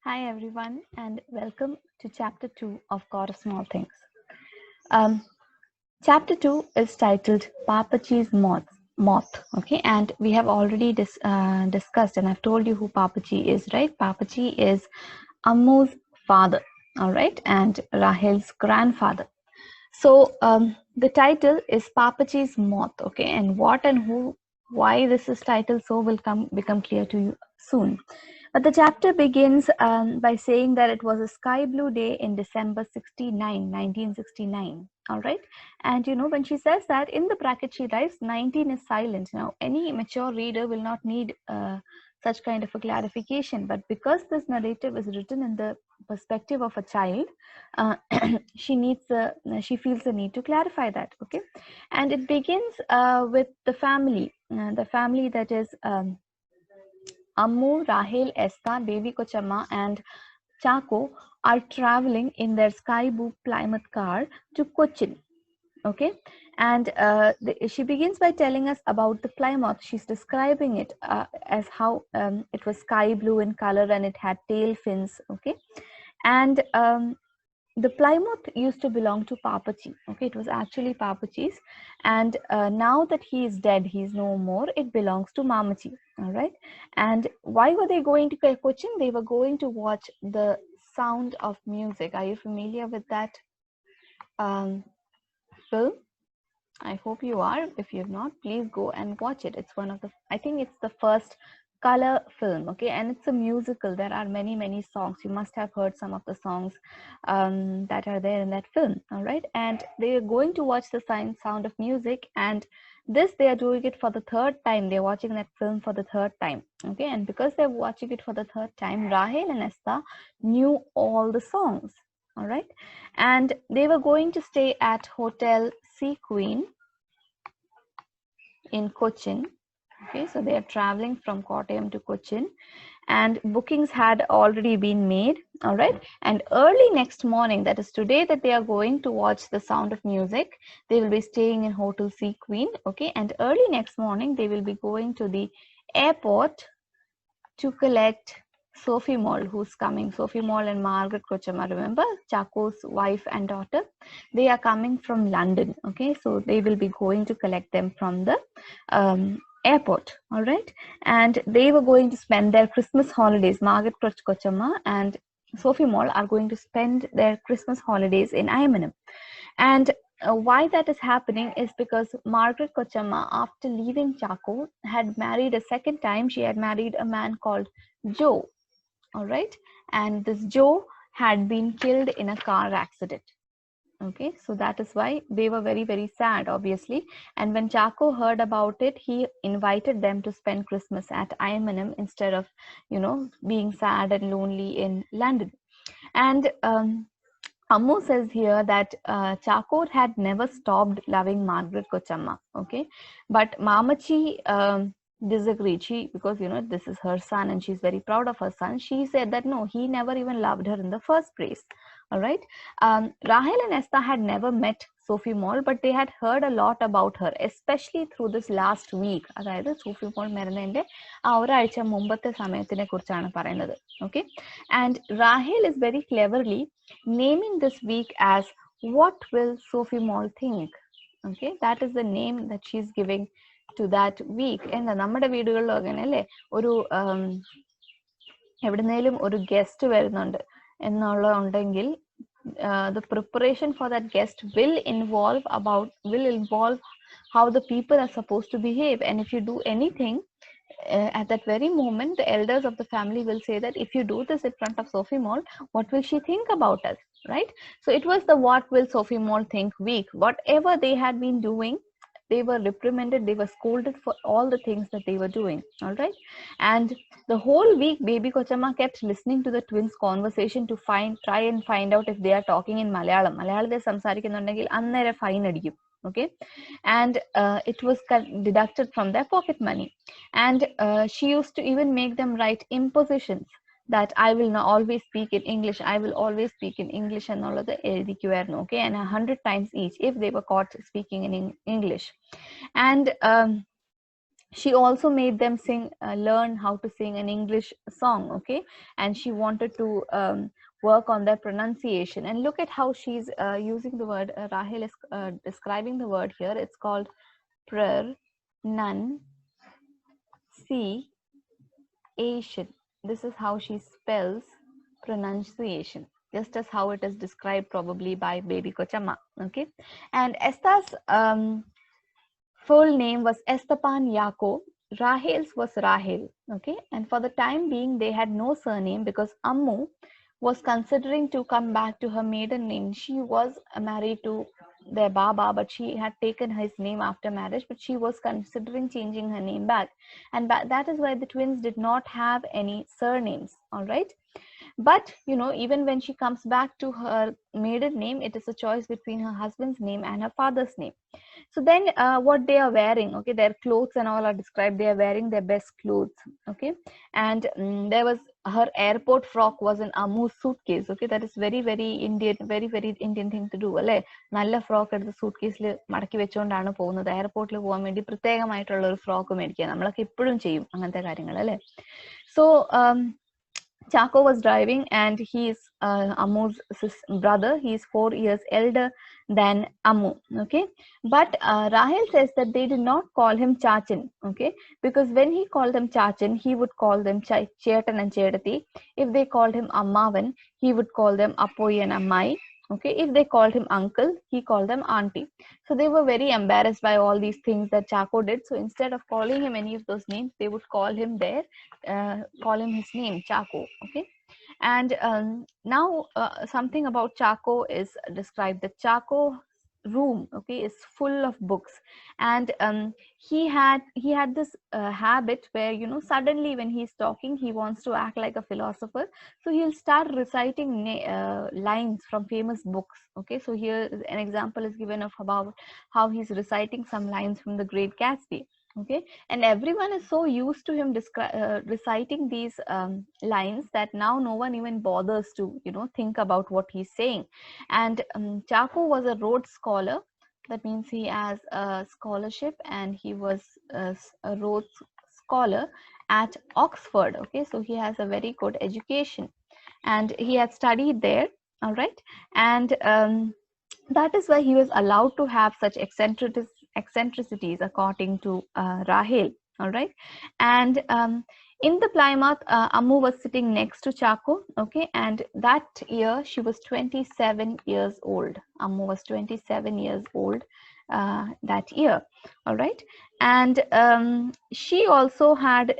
Hi everyone and welcome to chapter 2 of God of Small Things. Um, Chapter 2 is titled Papachi's Moth. Okay, and we have already discussed and I've told you who Papachi is, right? Papachi is Ammu's father, all right, and Rahel's grandfather. So the title is Papachi's Moth, okay, and what and who, why this is titled so will become clear to you soon. But the chapter begins by saying that it was a sky blue day in December 1969. All right. And you know, when she says that in the bracket, she writes 19 is silent. Now, any mature reader will not need such kind of a clarification. But because this narrative is written in the perspective of a child, uh, she feels the need to clarify that. Okay. And it begins with the family that is. Ammu, Rahel, Esther, Baby Kochama, and Chaco are traveling in their sky blue Plymouth car to Cochin. Okay, and she begins by telling us about the Plymouth. She's describing it as how it was sky blue in color and it had tail fins. Okay, and the Plymouth used to belong to Papachi. Okay, it was actually Papachi's, and now that he is dead, he is no more. It belongs to Mamachi. All right. And why were they going to Cochin? They were going to watch the Sound of Music. Are you familiar with that film? I hope you are. If you've not, please go and watch it. It's one of the, I think it's the first color film, okay, and it's a musical. There are many songs. You must have heard some of the songs that are there in that film. All right, and they are going to watch the Sound of Music, and this they are doing it for the third time. They're watching that film for the third time, okay, and because they're watching it for the third time, Rahel and Esther knew all the songs. All right, and they were going to stay at Hotel Sea Queen in Cochin. Okay, so they are traveling from Kottayam to Cochin, and bookings had already been made. All right, and early next morning, that is today, that they are going to watch the Sound of Music. They will be staying in Hotel Sea Queen. Okay, and early next morning, they will be going to the airport to collect Sophie Moll, who's coming. Sophie Moll and Margaret Kochama, remember, Chaco's wife and daughter. They are coming from London. Okay, so they will be going to collect them from the airport. All right, and they were going to spend their Christmas holidays. Margaret Kochama and Sophie Moll are going to spend their Christmas holidays in Imanam. And why that is happening is because Margaret Kochama, after leaving Chaco, had married a second time. She had married a man called Joe. All right, and this Joe had been killed in a car accident. Okay, so that is why they were very sad, obviously. And when Chaco heard about it, he invited them to spend Christmas at Imanam instead of, you know, being sad and lonely in London. And Ammu says here that Chakor had never stopped loving Margaret Kochama, okay, but Mamachi disagreed. She, because you know this is her son and she's very proud of her son. She said that no, he never even loved her in the first place. All right, Rahel and Esther had never met Sophie Moll, but they had heard a lot about her, especially through this last week. അതായത് സോഫി മോൾ മരണത്തിന്റെ ആ ഒരാഴ്ച മുമ്പത്തെ സമയത്തിനെ കുറിച്ചാണ് പറയുന്നത്. Okay, and Rahel is very cleverly naming this week as What Will Sophie Moll Think? Okay, that is the name that she's giving to that week. എന്താ നമ്മുടെ വീടുകളിലും അങ്ങനെ അല്ലേ, ഒരു എവിടുന്നേലും ഒരു ഗസ്റ്റ് വരുന്നുണ്ട് എന്നുള്ളതുണ്ടെങ്കിൽ the preparation for that guest will involve how the people are supposed to behave. And if you do anything at that very moment, the elders of the family will say that if you do this in front of Sophie Moll, what will she think about us, right? So it was the What Will Sophie Moll Think week. Whatever they had been doing, they were reprimanded, they were scolded for all the things that they were doing. All right, and the whole week Baby Kochama kept listening to the twins conversation to try and find out if they are talking in Malayalam സംസാരിക്കുന്നുണ്ടെങ്കിൽ അന്നേരം fine അടിക്കും. Okay, and it was deducted from their pocket money. And she used to even make them write impositions that I will not always speak in English, I will always speak in English എന്നുള്ളത് എഴുതിക്കുമായിരുന്നു. Okay, and 100 times each if they were caught speaking in English. And She also made them sing, learn how to sing an English song, okay? And she wanted to work on their pronunciation. And look at how she's using the word, Rahel is describing the word here. It's called pronunciation. This is how she spells pronunciation, just as how it is described probably by baby Kochama, okay? And Esther's full name was Estepan Yako. Rahel's was Rahel. Okay. And for the time being, they had no surname because Ammu was considering to come back to her maiden name. She was married to their Baba, but she had taken his name after marriage, but she was considering changing her name back. And that is why the twins did not have any surnames. All right. But, you know, even when she comes back to her maiden name, it is a choice between her husband's name and her father's name. So then what they are wearing, okay, their clothes and all are described. They are wearing their best clothes, okay? And there was, her airport frock was an Amu suitcase, okay? That is very, very Indian, very, very Indian thing to do, അല്ലേ? നല്ല frock എടുത്ത് suit കേസിൽ മടക്കി വെച്ചുകൊണ്ടാണ് പോകുന്നത്. എയർപോർട്ടിൽ പോകാൻ വേണ്ടി പ്രത്യേകമായിട്ടുള്ള ഒരു ഫ്രോക്ക് മേടിക്കുക. നമ്മളൊക്കെ ഇപ്പോഴും ചെയ്യും അങ്ങനത്തെ കാര്യങ്ങൾ, അല്ലേ? So Chaco was driving, and he is Amu's brother. He is 4 years elder than Amu. Okay, but Rahel says that they did not call him Chachin. Okay, because when he called them Chachin, he would call them Chetan and Chetati. If they called him Ammavan, he would call them Apoi and Ammai. Okay, if they called him uncle, he called them auntie. So they were very embarrassed by all these things that Chaco did. So instead of calling him any of those names, they would call him call him his name, Chaco. Okay. And now something about Chaco is described. The Chaco room, okay, is full of books. And he had this habit where, you know, suddenly when he's talking, he wants to act like a philosopher. So he'll start reciting lines from famous books. Okay, so here an example is given of about how he's reciting some lines from The Great Gatsby. Okay, and everyone is so used to him reciting these lines that now no one even bothers to, you know, think about what he's saying. And Chaco was a Rhodes scholar. That means he has a scholarship, and he was a Rhodes scholar at Oxford. Okay, so he has a very good education, and he had studied there. All right, and that is why he was allowed to have such eccentricities according to Rahel. All right, and in the Plymouth, Ammu was sitting next to Chaco. Okay, and that year she was 27 years old. Ammu was 27 years old that year. All right, and she also had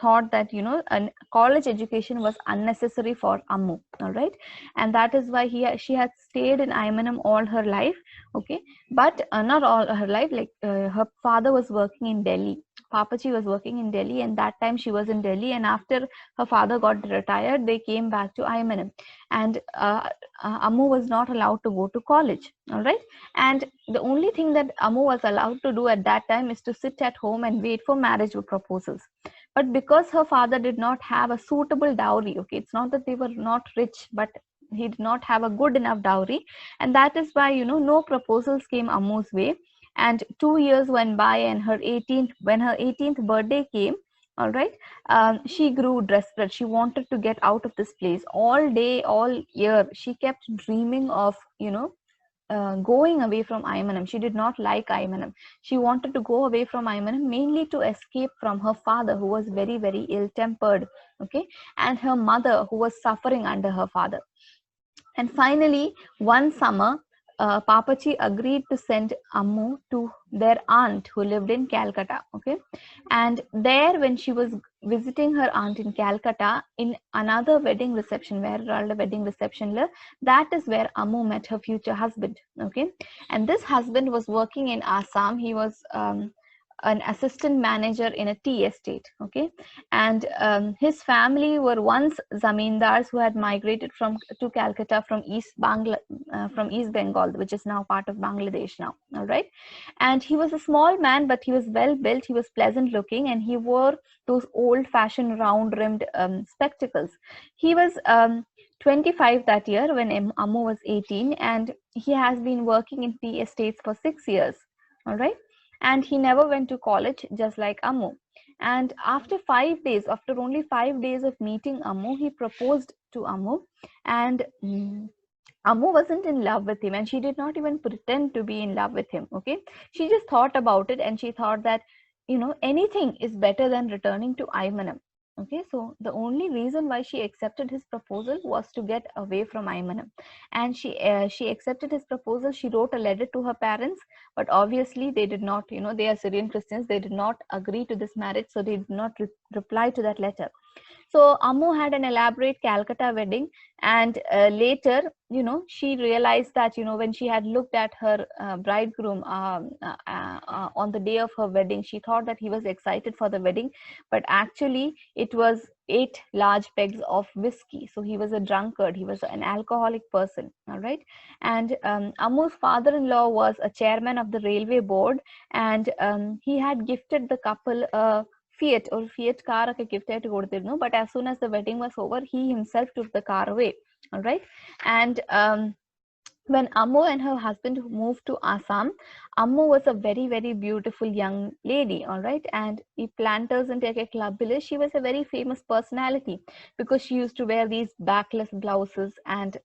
thought that, you know, a college education was unnecessary for Ammu. All right, and that is why she had stayed in Imanam all her life. Okay, but not all her life. Like her father was working in Delhi. Papaji was working in Delhi, and that time she was in Delhi. And after her father got retired, they came back to Imanam, and Ammu was not allowed to go to college. All right, and the only thing that Ammu was allowed to do at that time is to sit at home and wait for marriage proposals. But because her father did not have a suitable dowry, okay, it's not that they were not rich, but he did not have a good enough dowry, and that is why, you know, no proposals came Ammu's way. And 2 years went by, and when her 18th birthday came, all right, she grew desperate. She wanted to get out of this place. All day, all year, she kept dreaming of, you know, going away from Imanam. She did not like Imanam. She wanted to go away from Imanam mainly to escape from her father, who was very, very ill-tempered, okay, and her mother, who was suffering under her father. And finally, one summer, Papaji agreed to send Ammu to their aunt who lived in Calcutta. Okay, and there, when she was visiting her aunt in Calcutta, in another wedding reception, that is where Ammu met her future husband. Okay, and this husband was working in Assam. He was an assistant manager in a tea estate. Okay, and his family were once zamindars who had migrated to Calcutta from from East Bengal, which is now part of Bangladesh now. All right, and he was a small man, but he was well built. He was pleasant looking, and he wore those old-fashioned round-rimmed spectacles. He was 25 that year when Ammu was 18, and he has been working in tea estates for 6 years. All right. and he never went to college, just like Ammu. And after 5 days, after only 5 days of meeting Ammu, he proposed to Ammu, and Ammu wasn't in love with him, and she did not even pretend to be in love with him. Okay, she just thought about it, and she thought that, anything is better than returning to Aymanam. Okay, so the only reason why she accepted his proposal was to get away from Aymanam, and she accepted his proposal. She wrote a letter to her parents, but obviously they did not. They are Syrian Christians. They did not agree to this marriage, so they did not reply to that letter. So Ammu had an elaborate Calcutta wedding, and later, she realized that, when she had looked at her bridegroom on the day of her wedding, she thought that he was excited for the wedding, but actually it was 8 large pegs of whiskey. So he was a drunkard. He was an alcoholic person. All right. And Ammu's father-in-law was a chairman of the railway board, and he had gifted the couple a Fiat car ഒക്കെ gift ആയിട്ട് കൊടുത്തിരുന്നു. But as soon as the wedding was over, he himself took the car away. All right. And when Ammu and her husband moved to Assam, Ammu was a very, very beautiful young lady. All right. And if planters and take a club, she was a very famous personality, because she used to wear these backless blouses, and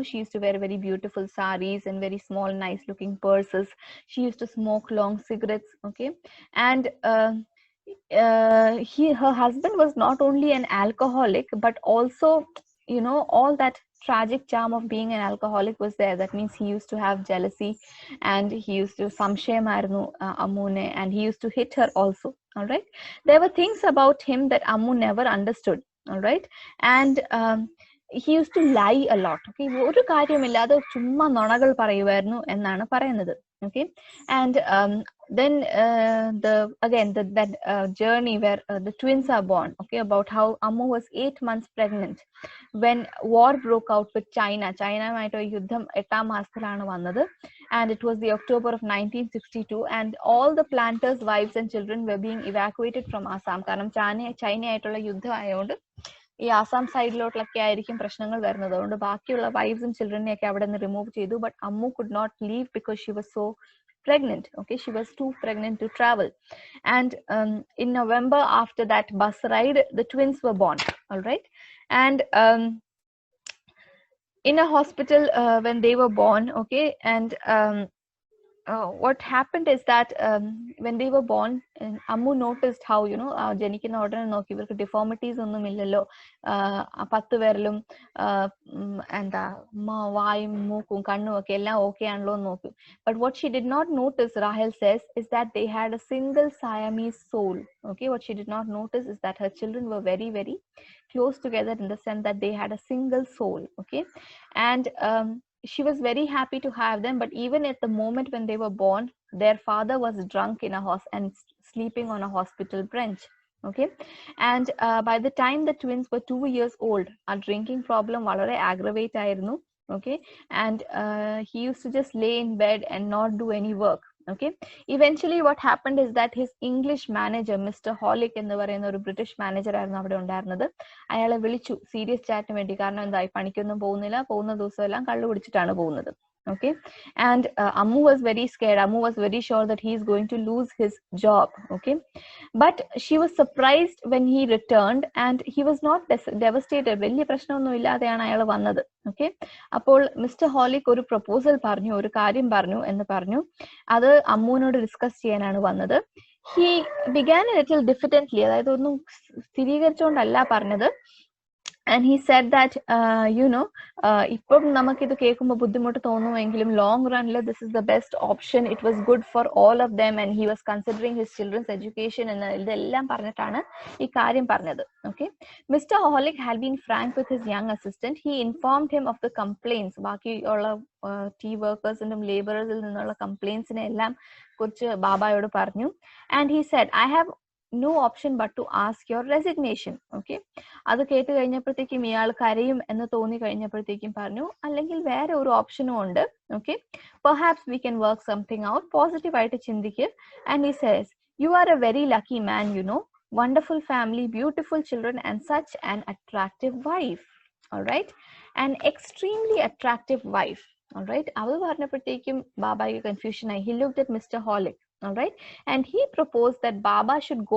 she used to wear very beautiful saris and very small, nice looking purses. She used to smoke long cigarettes. Okay. And her husband was not only an alcoholic, but also, all that tragic charm of being an alcoholic was there. That means he used to have jealousy, and he used to samshayamairunnu Ammune, and he used to hit her also. All right, there were things about him that Ammu never understood. All right. And he used to lie a lot. Okay, ഒരു കാര്യമില്ലാതെ ചുമ്മാ നുണകൾ പറയുമായിരുന്നു എന്നാണ് പറയുന്നത്. Okay. And then that journey where the twins are born. Okay, about how Ammu was 8 months pregnant when war broke out with China. China-ആയിട്ട് യുദ്ധം 8-ാം മാസത്തിലാണ് വന്നത്, and it was the October of 1962, and all the planters' wives and children were being evacuated from Assam. കാരണം ചൈനയായിട്ടുള്ള യുദ്ധം ആയതുകൊണ്ട് ഈ ആസാം സൈഡിലോട്ടൊക്കെ ആയിരിക്കും പ്രശ്നങ്ങൾ വരുന്നത്. അതുകൊണ്ട് ബാക്കിയുള്ള വൈഫ്സും ചിൽഡ്രനെയൊക്കെ അവിടെ നിന്ന് റിമൂവ് ചെയ്തു. But Ammu could not leave because she was so pregnant. Okay, she was too pregnant to travel. And in November, after that bus ride, the twins were born. All right. And in a hospital when they were born. Okay. And what happened is that when they were born, Ammu noticed how, ജനിക്കുന്ന ഉടനെ നോക്കി ഇവർക്ക് deformities ഒന്നും ഇല്ലല്ലോ, 10 വിരലും എന്താ വായും മൂക്കും കണ്ണും ഒക്കെ എല്ലാം ഓക്കെ ആണല്ലോ എന്ന് നോക്കി. But what she did not notice, Rahel says, is that they had a single Siamese soul. Okay, what she did not notice is that her children were very, very close together in the sense that they had a single soul. Okay. And she was very happy to have them, but even at the moment when they were born, their father was drunk in a house and sleeping on a hospital bench. Okay. And by the time the twins were 2 years old, a drinking problem വളരെ aggravate ആയിരുന്നു. Okay. And he used to just lay in bed and not do any work. Okay. Eventually what happened is that his English manager, Mr. Holick എന്ന് പറയുന്ന ഒരു British manager ആയിരുന്നു അവിടെ ഉണ്ടായിരുന്നത്. അയാളെ വിളിച്ചു സീരിയസ് ചാറ്റിന് വേണ്ടി. കാരണം എന്തായി, പണിക്കൊന്നും പോകുന്നില്ല, പോകുന്ന ദിവസം എല്ലാം കള്ളു കുടിച്ചിട്ടാണ് പോകുന്നത്. Okay. And Ammu was very scared. Ammu was very sure that he is going to lose his job. Okay. But she was surprised when he returned, and he was not devastated. വലിയ പ്രശ്നമൊന്നും ഇല്ലാതെയാണ് അയാൾ വന്നത്. Okay. അപ്പോൾ mister holic ഒരു proposal പറഞ്ഞു, ഒരു കാര്യം പറഞ്ഞു എന്ന് പറഞ്ഞു. അത് അമ്മുവിനോട് ഡിസ്കസ് ചെയ്യാനാണ് വന്നത്. He began a little diffidently, അതായത് ഒന്നും സ്ഥിരീകരിച്ചുകൊണ്ടല്ല പറഞ്ഞത്. And he said that ഇപ്പം നമുക്കിത് കേൾക്കുമ്പോൾ ബുദ്ധിമുട്ട് തോന്നുമെങ്കിലും long റണ്ണിൽ this is the best option. It was good for all of them, and he was considering his children's education എന്ന് ഇതെല്ലാം പറഞ്ഞിട്ടാണ് ഈ കാര്യം പറഞ്ഞത്. Okay. Mr. Holick had been frank with his young assistant. He informed him of the complaints, ബാക്കിയുള്ള tea വർക്കേഴ്സിനും ലേബറേഴ്സിൽ നിന്നുള്ള കംപ്ലൈൻസിനെ എല്ലാം കുറിച്ച് ബാബായോട് പറഞ്ഞു. And he said, I have no option but to ask your resignation. Okay. അത് കേട്ട് കഴിഞ്ഞപ്പോഴത്തേക്കും ഇയാൾ കരയും എന്ന് തോന്നി കഴിഞ്ഞപ്പോഴത്തേക്കും പറഞ്ഞു, അല്ലെങ്കിൽ വേറെ ഒരു ഓപ്ഷനും ഉണ്ട്. Okay. Perhaps we can work something out. Positive ആയിട്ട് ചിന്തിക്കുക. And he says, you are a very lucky man, wonderful family, beautiful children, and such an attractive wife. All right. An extremely attractive wife. All right. അവൾ പറഞ്ഞപ്പോഴത്തേക്കും ബാബായ്ക്ക് confusion ആയി. He looked at Mr. Holick. all right, and he proposed that Baba should go